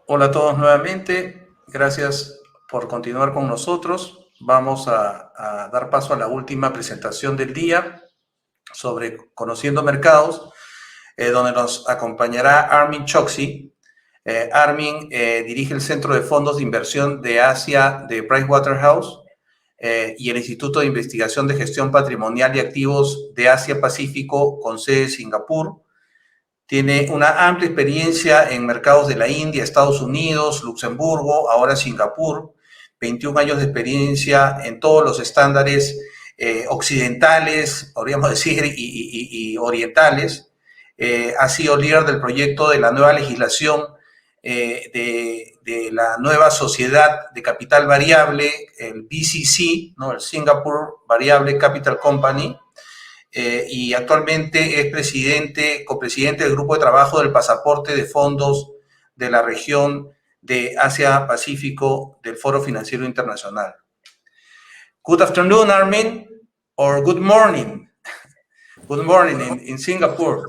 Hola a todos nuevamente, gracias por continuar con nosotros. Vamos a dar paso a la última presentación del día sobre Conociendo Mercados, donde nos acompañará Armin Choksi. Armin dirige el Centro de Fondos de Inversión de Asia de Pricewaterhouse y el Instituto de Investigación de Gestión Patrimonial y Activos de Asia-Pacífico con sede en Singapur. Tiene una amplia experiencia en mercados de la India, Estados Unidos, Luxemburgo, ahora Singapur, 21 años de experiencia en todos los estándares occidentales, podríamos decir, y orientales. Ha sido líder del proyecto de la nueva legislación de la nueva sociedad de capital variable, el BCC, ¿no? El Singapore Variable Capital Company, y actualmente es copresidente del grupo de trabajo del pasaporte de fondos de la región de Asia-Pacífico del Foro Financiero Internacional. Good afternoon, Armin, or good morning. Good morning in Singapore.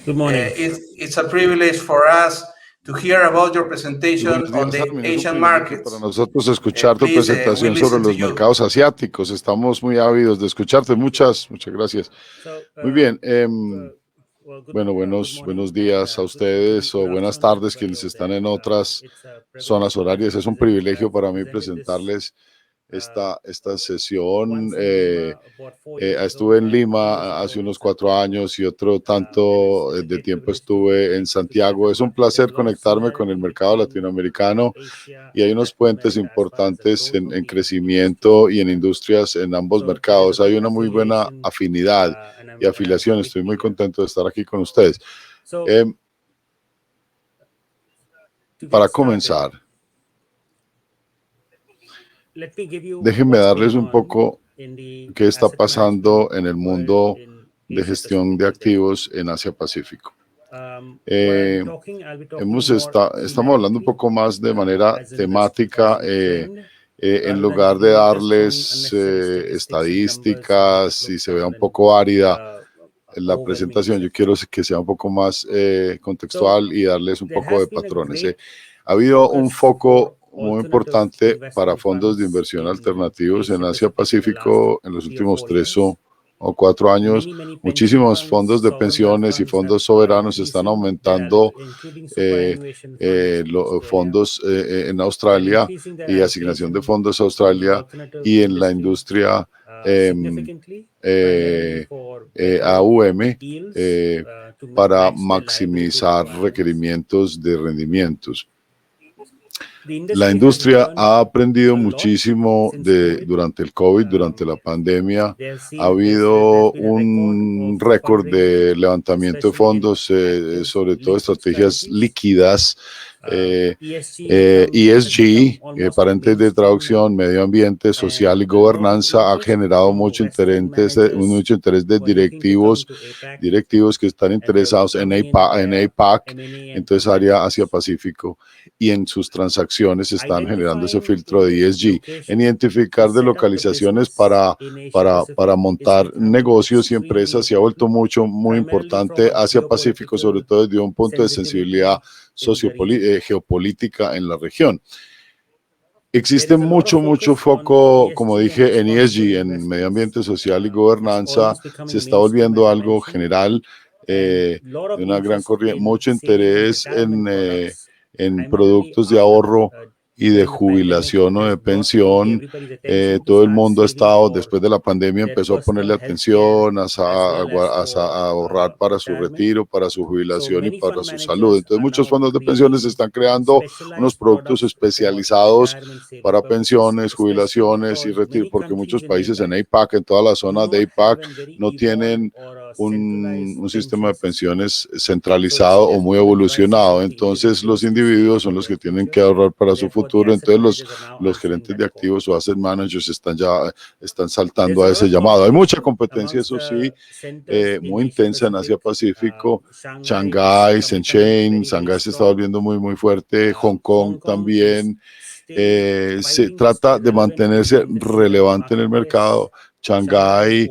Good morning. It's a privilege for us to hear about your presentation on the Armin, Asian markets. para nosotros escuchar tu presentación sobre los mercados asiáticos. Estamos muy ávidos de escucharte. Muchas gracias. Muy bien. Bueno, buenos días a ustedes o buenas tardes quienes están en otras zonas horarias. Es un privilegio para mí presentarles esta sesión. Estuve en Lima hace unos 4 años y otro tanto de tiempo estuve en Santiago. Es un placer conectarme con el mercado latinoamericano y hay unos puentes importantes en crecimiento y en industrias en ambos mercados. Hay una muy buena afinidad y afiliación. Estoy muy contento de estar aquí con ustedes. Para comenzar, déjenme darles un poco qué está pasando en el mundo de gestión de activos en Asia-Pacífico. Estamos hablando un poco más de manera temática, en lugar de darles estadísticas y se vea un poco árida la presentación. Yo quiero que sea un poco más contextual y darles un poco de patrones. Ha habido un foco muy importante para fondos de inversión alternativos en Asia-Pacífico en los últimos 3 o 4 años. Muchísimos fondos de pensiones y fondos soberanos están aumentando los fondos en Australia y asignación de fondos a Australia y en la industria AUM para maximizar requerimientos de rendimientos. La industria ha aprendido muchísimo durante el COVID, durante la pandemia. Ha habido un récord de levantamiento de fondos, sobre todo estrategias líquidas, ESG, paréntesis de traducción, medio ambiente, social y gobernanza, ha generado mucho interés de directivos que están interesados en APAC, entonces área Asia-Pacífico, y en sus transacciones están generando ese filtro de ESG, en identificar de localizaciones para montar negocios y empresas. Se ha vuelto muy importante Asia-Pacífico, sobre todo desde un punto de sensibilidad geopolítica en la región. Existe mucho foco, como dije, en ESG, en medio ambiente, social y gobernanza. Se está volviendo algo general, de una gran corriente, mucho interés en productos de ahorro y de jubilación o de pensión. Todo el mundo ha estado, después de la pandemia, empezó a ponerle atención a ahorrar para su retiro, para su jubilación y para su salud. Entonces, muchos fondos de pensiones están creando unos productos especializados para pensiones, jubilaciones y retiro, porque muchos países en APAC, en toda la zona de APAC, no tienen un sistema de pensiones centralizado o muy evolucionado. Entonces, los individuos son los que tienen que ahorrar para su futuro. Entonces, los gerentes de activos o asset managers están saltando a ese llamado. Hay mucha competencia, eso sí, muy intensa en Asia-Pacífico. Shanghái, Shenzhen, Shanghái se está volviendo muy fuerte. Hong Kong también. Se trata de mantenerse relevante en el mercado, Shanghái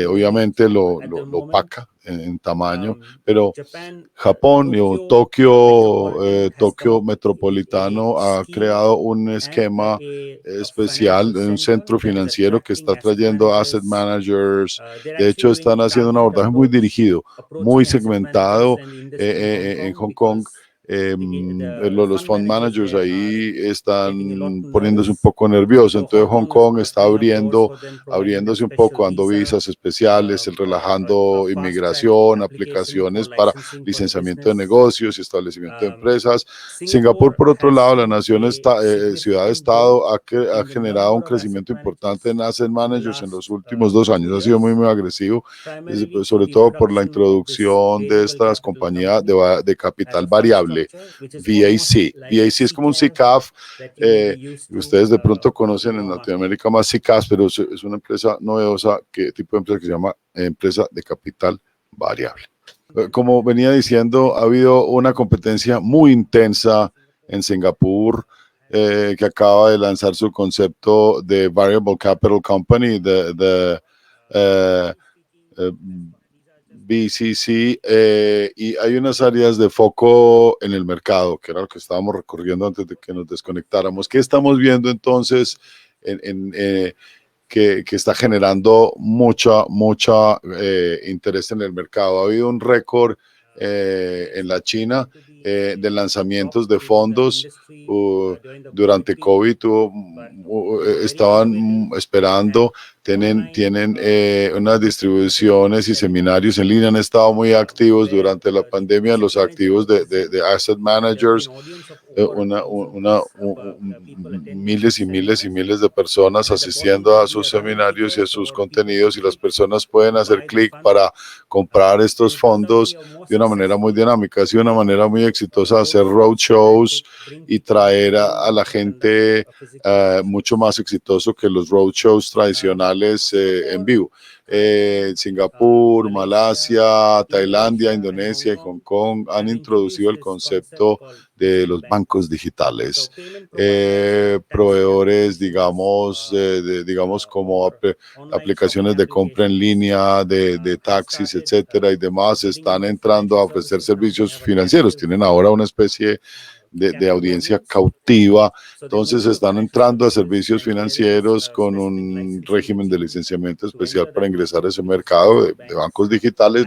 obviamente lo opaca en tamaño, pero Japón, Tokio metropolitano ha creado un esquema especial, un centro financiero que está trayendo asset managers. De hecho, están haciendo un abordaje muy dirigido, muy segmentado en Hong Kong. Los fund managers ahí están poniéndose un poco nerviosos, entonces Hong Kong está abriéndose un poco, dando visas especiales, relajando inmigración, aplicaciones para licenciamiento de negocios y establecimiento de empresas. Singapur, por otro lado, la nación ciudad-estado ha generado un crecimiento importante en asset managers en los últimos 2 años, ha sido muy agresivo, sobre todo por la introducción de estas compañías de capital variable. VAC. VAC es como un SICAV. Ustedes de pronto conocen en Latinoamérica más SICAVs, pero es una empresa novedosa, tipo de empresa que se llama empresa de capital variable. Como venía diciendo, ha habido una competencia muy intensa en Singapur, que acaba de lanzar su concepto de Variable Capital Company, BCC, y hay unas áreas de foco en el mercado, que era lo que estábamos recorriendo antes de que nos desconectáramos. ¿Qué estamos viendo entonces que está generando mucha interés en el mercado? Ha habido un récord en la China de lanzamientos de fondos. Durante COVID estaban esperando, tienen unas distribuciones y seminarios en línea, han estado muy activos durante la pandemia, los activos de asset managers, miles y miles de personas asistiendo a sus seminarios y a sus contenidos, y las personas pueden hacer clic para comprar estos fondos de una manera muy dinámica. Ha sido una manera muy exitosa hacer roadshows y traer a la gente mucho más exitoso que los roadshows tradicionales en vivo. Singapur, Malasia, Tailandia, Indonesia y Hong Kong han introducido el concepto de los bancos digitales, proveedores, digamos como aplicaciones de compra en línea, de taxis, etcétera, y demás, están entrando a ofrecer servicios financieros. Tienen ahora una especie de audiencia cautiva, entonces están entrando a servicios financieros con un régimen de licenciamiento especial para ingresar a ese mercado de bancos digitales.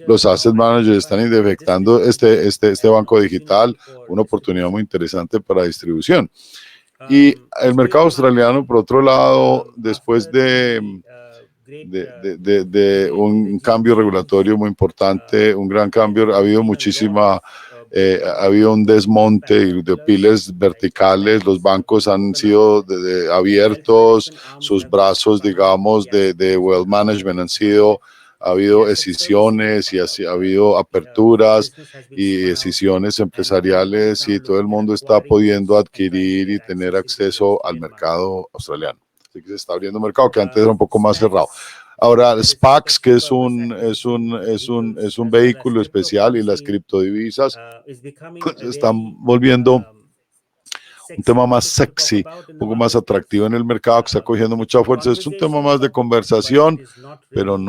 Los asset managers están detectando este banco digital, una oportunidad muy interesante para distribución. Y el mercado australiano, por otro lado, después de un cambio regulatorio muy importante, un gran cambio, ha habido ha habido un desmonte de piles verticales, los bancos han sido abiertos, sus brazos, digamos, de wealth management ha habido escisiones y ha habido aperturas y decisiones empresariales, y todo el mundo está pudiendo adquirir y tener acceso al mercado australiano. Así que se está abriendo un mercado que antes era un poco más cerrado. Ahora, SPACs, que es un vehículo especial, y las criptodivisas se están volviendo un tema más sexy, un poco más atractivo en el mercado, que está cogiendo mucha fuerza. Es un tema más de conversación, pero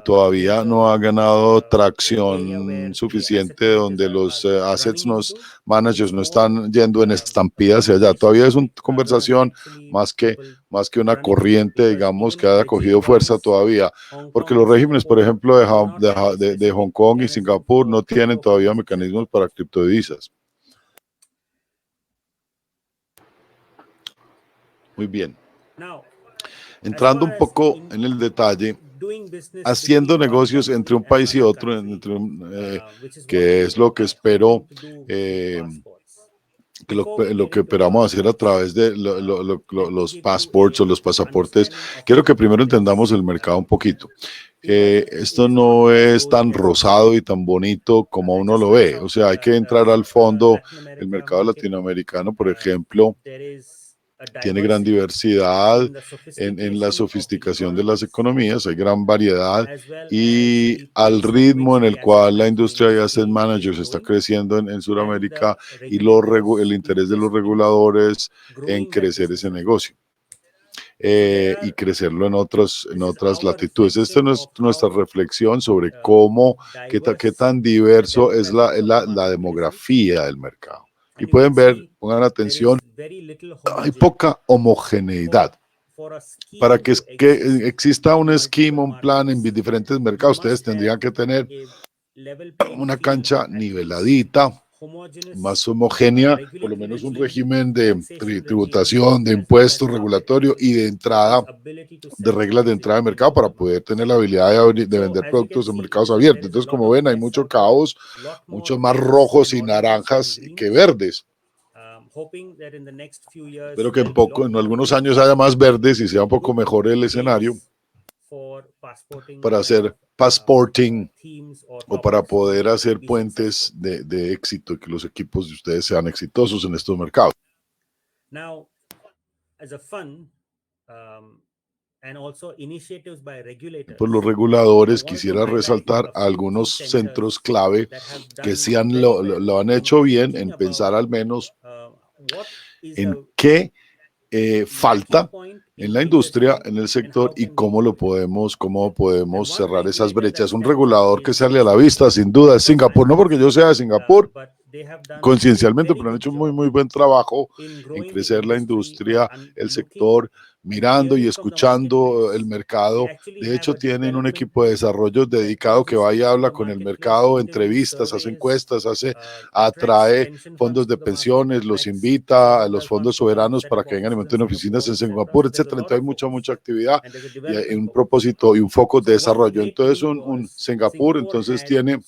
todavía no ha ganado tracción suficiente, donde los assets managers no están yendo en estampida hacia allá. Todavía es una conversación más que una corriente, digamos, que haya cogido fuerza todavía, porque los regímenes, por ejemplo, de Hong Kong y Singapur no tienen todavía mecanismos para criptodivisas. Muy bien. Entrando un poco en el detalle, haciendo negocios entre un país y otro, que es lo que espero, lo que esperamos hacer a través de los passports o los pasaportes. Quiero que primero entendamos el mercado un poquito. Esto no es tan rosado y tan bonito como uno lo ve. O sea, hay que entrar al fondo. El mercado latinoamericano, por ejemplo, tiene gran diversidad en la sofisticación de las economías, hay gran variedad, y al ritmo en el cual la industria de asset managers está creciendo en Sudamérica, y el interés de los reguladores en crecer ese negocio. y crecerlo en otras latitudes. Esta es nuestra reflexión sobre cómo, qué tan diverso es la demografía del mercado. Y pueden ver, pongan atención, hay poca homogeneidad. Para que exista un esquema, un plan en diferentes mercados, ustedes tendrían que tener una cancha niveladita, más homogénea, por lo menos un régimen de tributación, de impuestos regulatorio y de entrada, de reglas de entrada de mercado para poder tener la habilidad de vender productos en mercados abiertos. Entonces, como ven, hay mucho caos, muchos más rojos y naranjas que verdes. Espero que en algunos años haya más verdes y sea un poco mejor el escenario para hacer passporting o para poder hacer puentes de éxito y que los equipos de ustedes sean exitosos en estos mercados. Por los reguladores, quisiera resaltar algunos centros clave que sí lo han hecho bien en pensar al menos en qué falta en la industria, en el sector y cómo podemos cerrar esas brechas. Un regulador que sale a la vista, sin duda, es Singapur, no porque yo sea de Singapur, conciencialmente, pero han hecho muy, muy buen trabajo en crecer la industria, el sector, mirando y escuchando el mercado. De hecho, tienen un equipo de desarrollo dedicado que va y habla con el mercado, entrevistas, hace encuestas, atrae fondos de pensiones, los invita a los fondos soberanos para que vengan y monten oficinas en Singapur, etcétera. Entonces hay mucha actividad y hay un propósito y un foco de desarrollo. Entonces, un Singapur, entonces tiene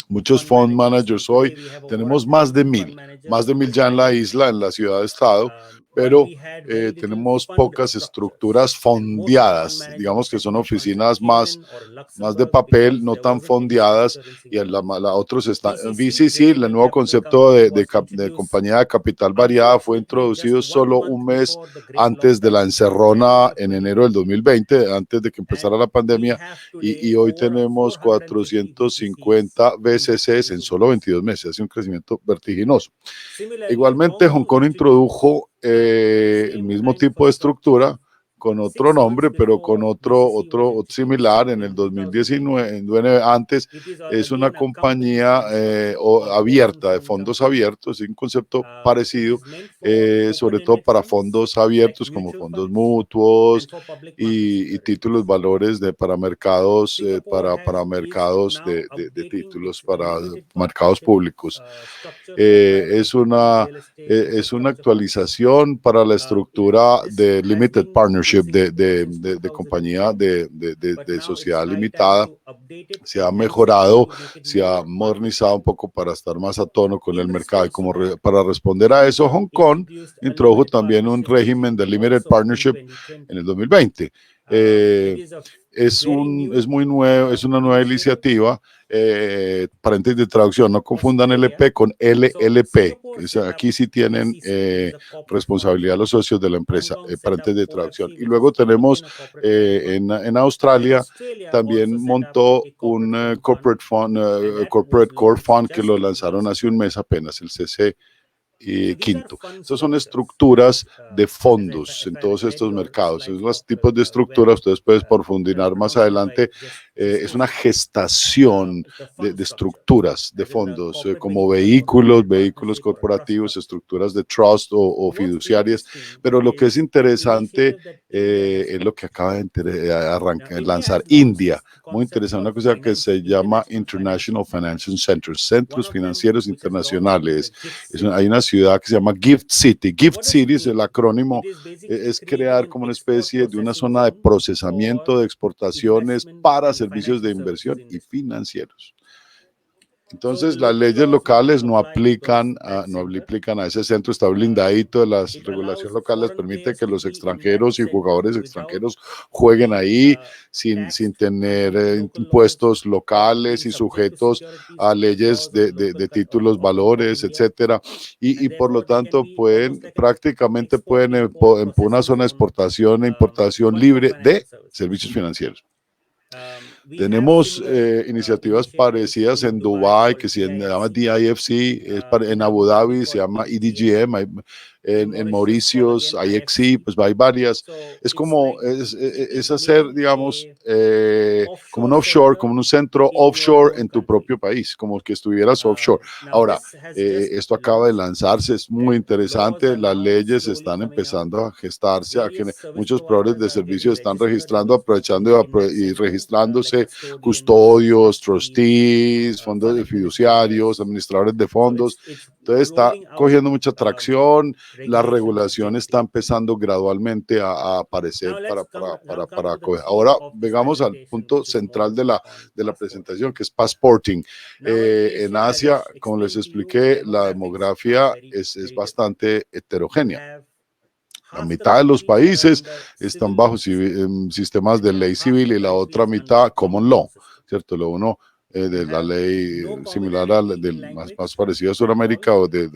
muchos fund managers hoy. Tenemos más de 1,000 ya en la isla, en la ciudad-estado, pero tenemos pocas estructuras fondeadas, digamos que son oficinas más de papel, no tan fondeadas, y otros están. VCC, el nuevo concepto de compañía de capital variada, fue introducido solo un mes antes de la encerrona en enero del 2020, antes de que empezara la pandemia, y hoy tenemos 450 VCCs en solo 22 meses, hace un crecimiento vertiginoso. Igualmente, Hong Kong introdujo el mismo tipo de estructura con otro nombre, pero con otro similar en el 2019. Antes es una compañía abierta, de fondos abiertos, es un concepto parecido, sobre todo para fondos abiertos como fondos mutuos y títulos valores para mercados, para mercados de títulos, para mercados públicos. Es una actualización para la estructura de Limited Partnership, de compañía de sociedad limitada. Se ha mejorado, se ha modernizado un poco para estar más a tono con el mercado. Y para responder a eso, Hong Kong introdujo también un régimen de Limited Partnership en el 2020. Es muy nuevo, es una nueva iniciativa. Paréntesis de traducción, no confundan LP con LLP. Aquí sí tienen responsabilidad los socios de la empresa, paréntesis de traducción. Y luego tenemos en Australia, también montó un corporate core fund que lo lanzaron hace un mes apenas, el CC. Quinto, estas son estructuras de fondos en todos estos mercados. Esos los tipos de estructuras, ustedes pueden profundizar más adelante. Es una gestación de estructuras de fondos, como vehículos corporativos, estructuras de trust o fiduciarias. Pero lo que es interesante es lo que acaba de lanzar India. Muy interesante, una cosa que se llama International Financial Centers, centros financieros internacionales. Hay una ciudad que se llama Gift City. Gift City es el acrónimo, es crear como una especie de una zona de procesamiento de exportaciones para servicios de inversión y financieros. Entonces, las leyes locales no aplican a ese centro, está blindadito. Las regulaciones locales permiten que los extranjeros y jugadores extranjeros jueguen ahí sin tener impuestos locales y sujetos a leyes de títulos, valores, etcétera. Y por lo tanto, prácticamente pueden en una zona de exportación e importación libre de servicios financieros. Tenemos iniciativas parecidas en Dubái, que se llama DIFC, en Abu Dhabi se llama EDGM, en Mauricios, IXC, pues hay varias. Es como, es hacer, digamos, como un offshore, como un centro offshore en tu propio país, como que estuvieras offshore. Ahora, esto acaba de lanzarse, es muy interesante, las leyes están empezando a gestarse, muchos proveedores de servicios están registrando, aprovechando y registrándose custodios, trustees, fondos de fiduciarios, administradores de fondos. Entonces está cogiendo mucha tracción, la regulación está empezando gradualmente a aparecer para coger. Ahora vengamos al punto central de la presentación, que es passporting. En Asia, como les expliqué, la demografía es bastante heterogénea. La mitad de los países están bajo sistemas de ley civil y la otra mitad common law, ¿cierto? Lo uno de la ley similar a más parecida a Sudamérica o de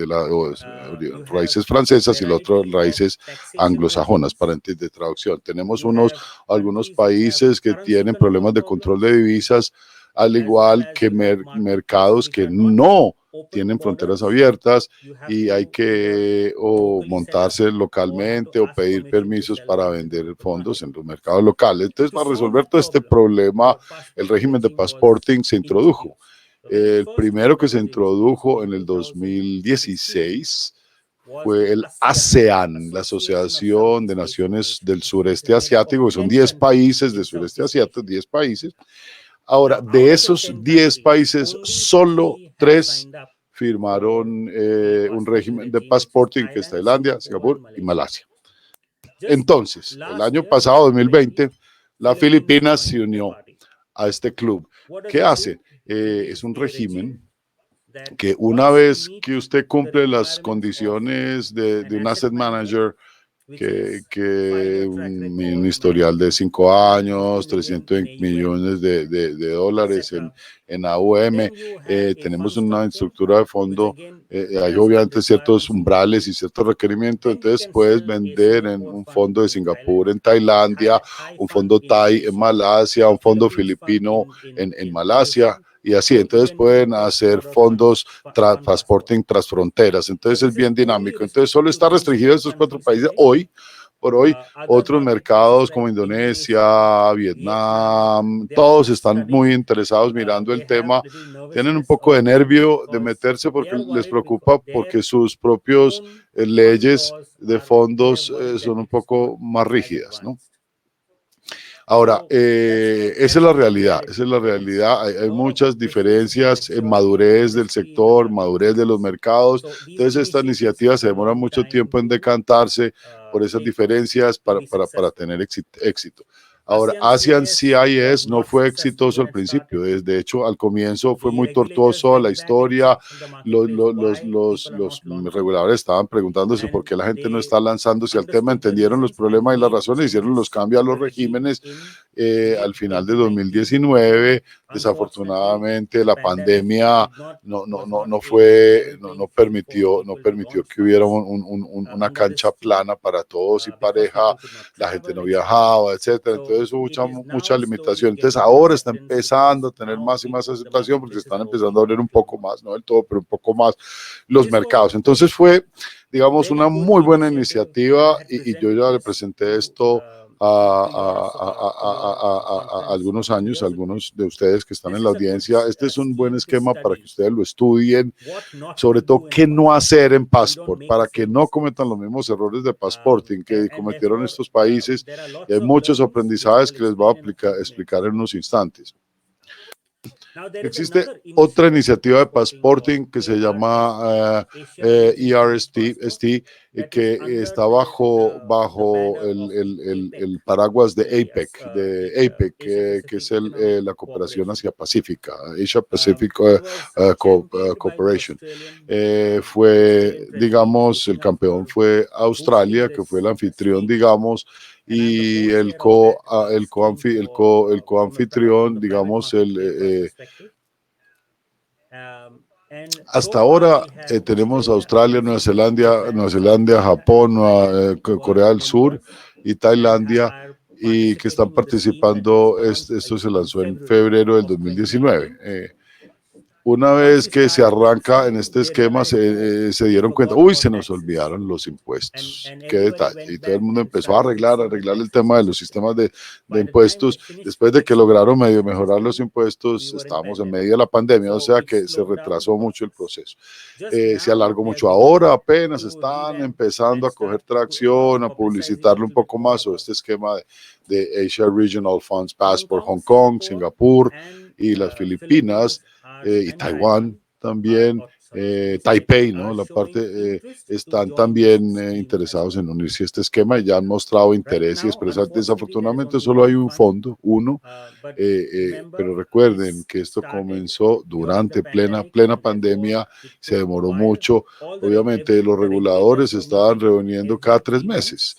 raíces francesas y el otro raíces anglosajonas, para de traducción. Tenemos algunos países que tienen problemas de control de divisas, al igual que mercados que no tienen fronteras abiertas y hay que o montarse localmente o pedir permisos para vender fondos en los mercados locales. Entonces, para resolver todo este problema, el régimen de passporting se introdujo. El primero que se introdujo en el 2016 fue el ASEAN, la Asociación de Naciones del Sureste Asiático, que son 10 países del sureste asiático, 10 países. Ahora, de esos 10 países, solo 3 firmaron un régimen de passporting, que es Tailandia, Singapur y Malasia. Entonces, el año pasado, 2020, la Filipinas se unió a este club. ¿Qué hace? Es un régimen que una vez que usted cumple las condiciones de un asset manager, que un historial de 5 años, 300 millones de dólares en AUM, tenemos una estructura de fondo, hay obviamente ciertos umbrales y ciertos requerimientos, entonces puedes vender en un fondo de Singapur en Tailandia, un fondo Thai en Malasia, un fondo filipino en Malasia, y así, entonces pueden hacer fondos transporting tras fronteras, entonces es bien dinámico, entonces solo está restringido a estos 4 países hoy. Por hoy, otros mercados como Indonesia, Vietnam, todos están muy interesados mirando el tema, tienen un poco de nervio de meterse porque les preocupa porque sus propios leyes de fondos son un poco más rígidas, ¿no? Ahora, esa es la realidad, hay muchas diferencias en madurez del sector, madurez de los mercados, entonces esta iniciativa se demora mucho tiempo en decantarse por esas diferencias para tener éxito. Ahora, ASEAN CIS no fue exitoso al principio, de hecho al comienzo fue muy tortuoso la historia, los reguladores estaban preguntándose por qué la gente no está lanzándose al tema, entendieron los problemas y las razones, hicieron los cambios a los regímenes. Al final de 2019, desafortunadamente la pandemia no permitió que hubiera una cancha plana para todos y pareja, la gente no viajaba, etcétera, entonces hubo mucha limitación. Entonces ahora está empezando a tener más y más aceptación porque están empezando a abrir un poco más, no del todo, pero un poco más los mercados. Entonces fue, digamos, una muy buena iniciativa y yo ya le presenté esto a algunos años, a algunos de ustedes que están en la audiencia. Este es un buen esquema para que ustedes lo estudien, sobre todo qué no hacer en Passport, para que no cometan los mismos errores de passporting que cometieron estos países. Y hay muchos aprendizajes que les voy a explicar en unos instantes. Existe otra iniciativa de passporting que se llama ERST, que está bajo el paraguas de APEC, que es la cooperación Asia-Pacífica, Asia Pacific Cooperation. Fue, digamos, el campeón fue Australia, que fue el anfitrión, digamos, y el coanfitrión, digamos, hasta ahora tenemos Australia, Nueva Zelanda, Japón, Corea del Sur y Tailandia, y que están participando. Esto se lanzó en febrero del 2019. Una vez que se arranca en este esquema, se dieron cuenta, uy, se nos olvidaron los impuestos, qué detalle, y todo el mundo empezó a arreglar el tema de los sistemas de impuestos. Después de que lograron medio mejorar los impuestos, estábamos en medio de la pandemia, o sea que se retrasó mucho el proceso. Se alargó mucho. Ahora apenas están empezando a coger tracción, a publicitarlo un poco más, o este esquema de Asia Regional Funds Passport, Hong Kong, Singapur y las Filipinas, y Taiwán también, Taipei, ¿no? La parte, están también interesados en unirse a este esquema y ya han mostrado interés y expresar. Desafortunadamente solo hay un fondo, uno, pero recuerden que esto comenzó durante plena pandemia, se demoró mucho. Obviamente los reguladores estaban reuniendo cada 3 meses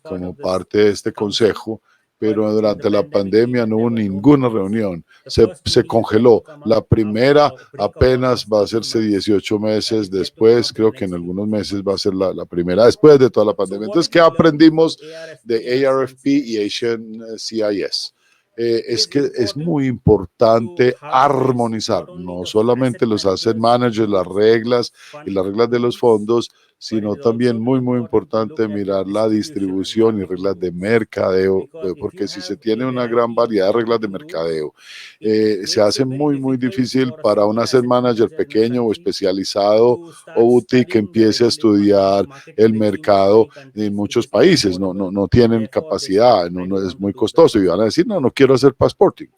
como parte de este consejo, pero durante la pandemia no hubo ninguna reunión, se congeló. La primera apenas va a hacerse 18 meses después, creo que en algunos meses va a ser la primera después de toda la pandemia. Entonces, ¿qué aprendimos de ARFP y Asian CIS? Es que es muy importante armonizar no solamente los asset managers, las reglas y las reglas de los fondos, sino también muy importante mirar la distribución y reglas de mercadeo, porque si se tiene una gran variedad de reglas de mercadeo, se hace muy difícil para un asset manager pequeño o especializado o boutique que empiece a estudiar el mercado en muchos países. No tienen capacidad, no es muy costoso y van a decir, no quiero hacer passporting.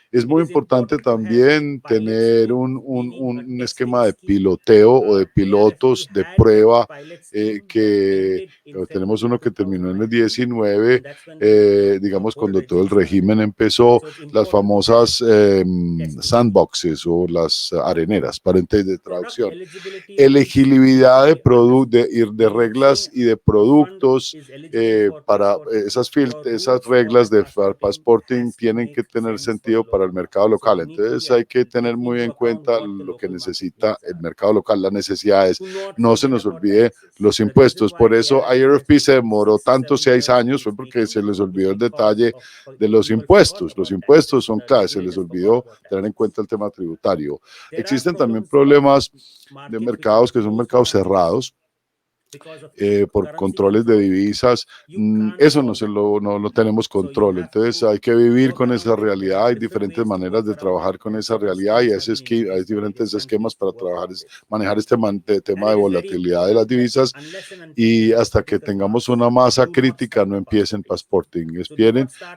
Es muy importante también tener un esquema de piloteo o de pilotos de prueba, que tenemos uno que terminó en el 19, digamos cuando todo el régimen empezó, las famosas sandboxes o las areneras, paréntesis de traducción. Elegibilidad de reglas y de productos para esas reglas de passporting tienen que tener sentido para el mercado local. Entonces hay que tener muy en cuenta lo que necesita el mercado local, las necesidades. No se nos olvide los impuestos. Por eso IRFP se demoró tanto 6 años, fue porque se les olvidó el detalle de los impuestos. Los impuestos son claves, se les olvidó tener en cuenta el tema tributario. Existen también problemas de mercados que son mercados cerrados, por controles de divisas. Eso no lo tenemos control. Entonces hay que vivir con esa realidad. Hay diferentes maneras de trabajar con esa realidad y hay diferentes esquemas para manejar este tema de volatilidad de las divisas, y hasta que tengamos una masa crítica no empiecen passporting,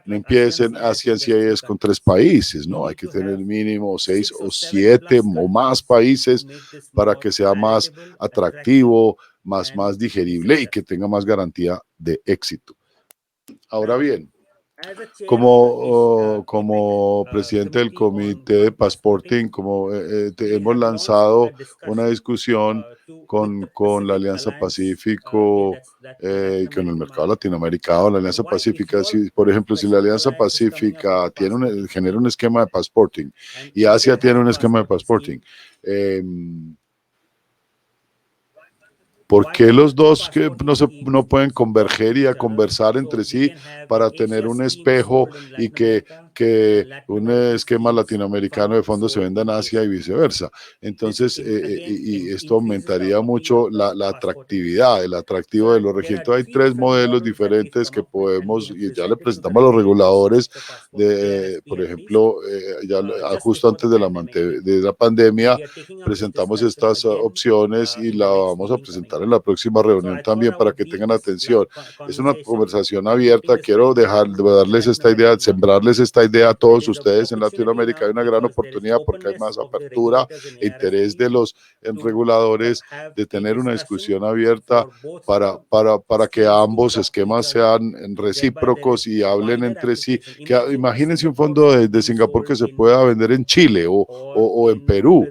no empiecen Asian CIS con 3 países, no, hay que tener mínimo 6 o 7 o más países para que sea más atractivo, más digerible y que tenga más garantía de éxito. Ahora bien, como presidente del comité de passporting, hemos lanzado una discusión con la Alianza Pacífico, con el mercado latinoamericano, la Alianza Pacífica. Por ejemplo, si la Alianza Pacífica genera un esquema de passporting y Asia tiene un esquema de passporting, ¿por qué los dos que no pueden converger y conversar entre sí para tener un espejo y que un esquema latinoamericano de fondos se venda en Asia y viceversa? Entonces, y esto aumentaría mucho la atractividad, el atractivo de los regiones. Hay 3 modelos diferentes que podemos, y ya le presentamos a los reguladores, por ejemplo, justo antes de la pandemia, presentamos estas opciones y la vamos a presentar en la próxima reunión también para que tengan atención. Es una conversación abierta. Quiero darles esta idea, sembrarles esta idea a todos ustedes. En Latinoamérica hay una gran oportunidad porque hay más apertura e interés de los reguladores de tener una discusión abierta para que ambos esquemas sean recíprocos y hablen entre sí. Imagínense un fondo de Singapur que se pueda vender en Chile o en Perú,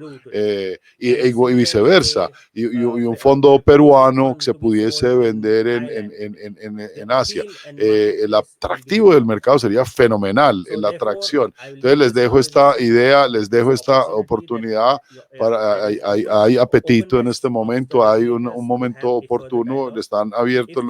y viceversa, y un fondo peruano que se pudiese vender en Asia. El atractivo del mercado sería fenomenal. El la atracción. Entonces les dejo esta idea, les dejo esta oportunidad. Hay apetito en este momento, hay un momento oportuno, están abiertos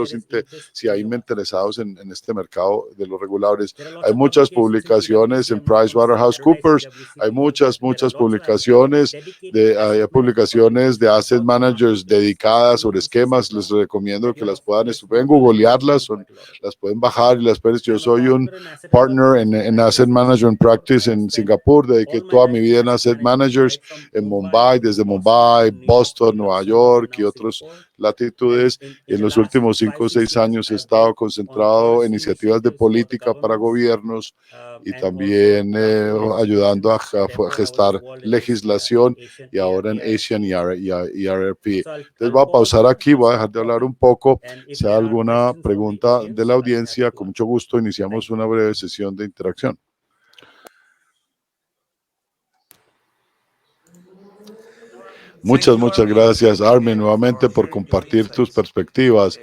si hay interesados en este mercado de los reguladores. Hay muchas publicaciones en PricewaterhouseCoopers, hay muchas publicaciones, hay publicaciones de asset managers dedicadas sobre esquemas. Les recomiendo que las puedan googlearlas, las pueden bajar y las pueden. Yo soy un partner en Asset Management Practice en Singapur, dediqué toda mi vida en Asset Managers en Mumbai, desde Mumbai, Boston, Nueva York y otras latitudes. En los últimos 5 o 6 años he estado concentrado en iniciativas de política para gobiernos y también ayudando a gestar legislación y ahora en Asian y RRP. Entonces voy a pausar aquí, voy a dejar de hablar un poco. Si hay alguna pregunta de la audiencia, con mucho gusto iniciamos una breve sesión de interacción. Muchas gracias, Armin, nuevamente por compartir tus perspectivas.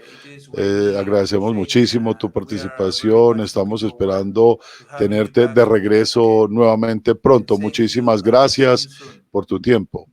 Agradecemos muchísimo tu participación. Estamos esperando tenerte de regreso nuevamente pronto. Muchísimas gracias por tu tiempo.